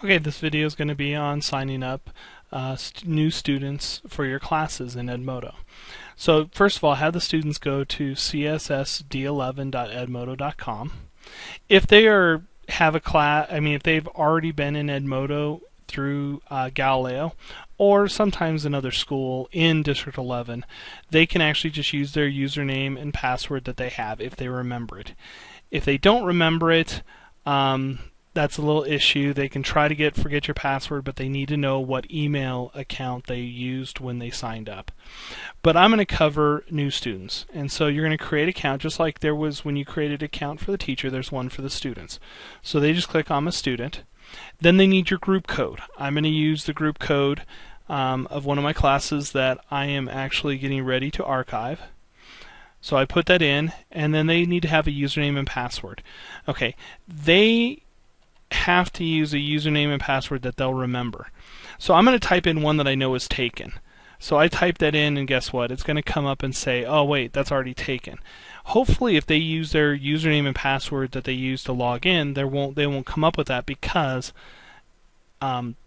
Okay, this video is going to be on signing up new students for your classes in Edmodo. So first of all, have the students go to cssd11.edmodo.com. If they have a class, if they've already been in Edmodo through Galileo, or sometimes another school in District 11, they can actually just use their username and password that they have if they remember it. If they don't remember it, that's a little issue. They can try to forget your password, but they need to know what email account they used when they signed up. But I'm going to cover new students, and so you're going to create an account just like there was when you created an account for the teacher. There's one for the students. So they just click I'm a student. Then they need your group code. I'm going to use the group code of one of my classes that I am actually getting ready to archive. So I put that in, and then they need to have a username and password. Okay, they have to use a username and password that they'll remember. So I'm going to type in one that I know is taken. So I type that in, and guess what? It's going to come up and say, oh wait, that's already taken. Hopefully if they use their username and password that they use to log in, they won't come up with that because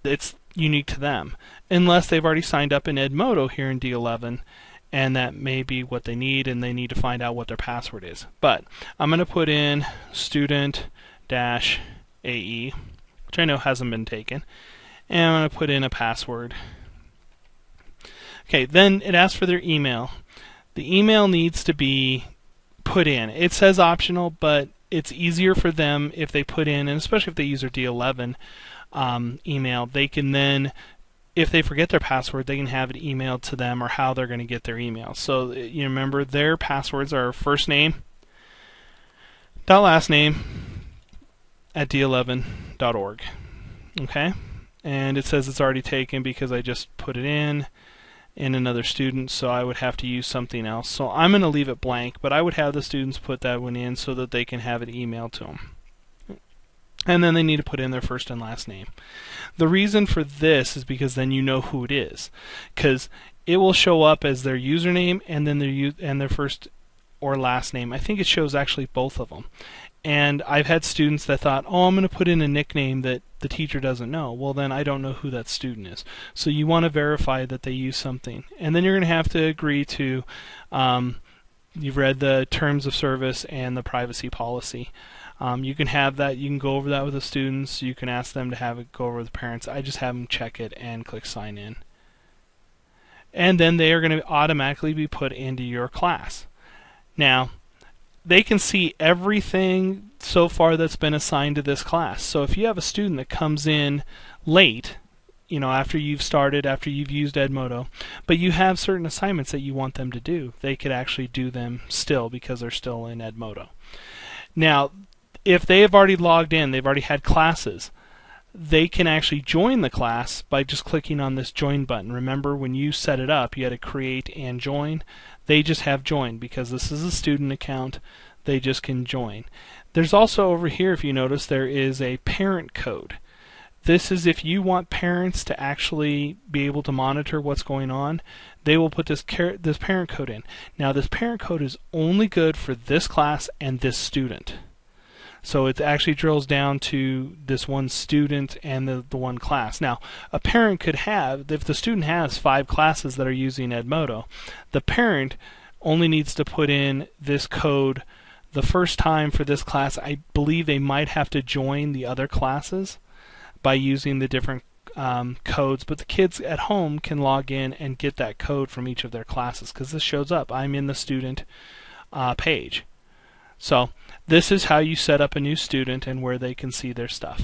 it's unique to them. Unless they've already signed up in Edmodo here in D11, and that may be what they need, and they need to find out what their password is. But I'm going to put in student-AE, which I know hasn't been taken, and I'm going to put in a password. Okay, then it asks for their email. The email needs to be put in. It says optional, but it's easier for them if they put in, and especially if they use their D11 email, they can then, if they forget their password, they can have it emailed to them or how they're going to get their email. So you remember their passwords are first name dot last name at d11.org. Okay, and it says it's already taken because I just put it in another student, so I would have to use something else. So I'm going to leave it blank, but I would have the students put that one in so that they can have it emailed to them. And then they need to put in their first and last name. The reason for this is because then you know who it is, because it will show up as their username and then their first or last name. I think it shows actually both of them. And I've had students that thought, oh, I'm going to put in a nickname that the teacher doesn't know. Well, then I don't know who that student is. So you want to verify that they use something. And then you're going to have to agree to, you've read the terms of service and the privacy policy. You can have that. You can go over that with the students. You can ask them to have it go over with the parents. I just have them check it and click sign in. And then they are going to automatically be put into your class. Now, they can see everything so far that's been assigned to this class. So if you have a student that comes in late, after you've started, after you've used Edmodo, but you have certain assignments that you want them to do, they could actually do them still because they're still in Edmodo. Now, if they have already logged in, they've already had classes, they can actually join the class by just clicking on this join button. Remember, when you set it up, you had to create and join. They just have joined because this is a student account. They just can join. There's also over here, if you notice, there is a parent code. This is if you want parents to actually be able to monitor what's going on, they will put this parent code in. Now, this parent code is only good for this class and this student. So it actually drills down to this one student and the one class. Now, a parent could have, if the student has 5 classes that are using Edmodo, the parent only needs to put in this code the first time for this class. I believe they might have to join the other classes by using the different codes, but the kids at home can log in and get that code from each of their classes because this shows up. I'm in the student page. So this is how you set up a new student and where they can see their stuff.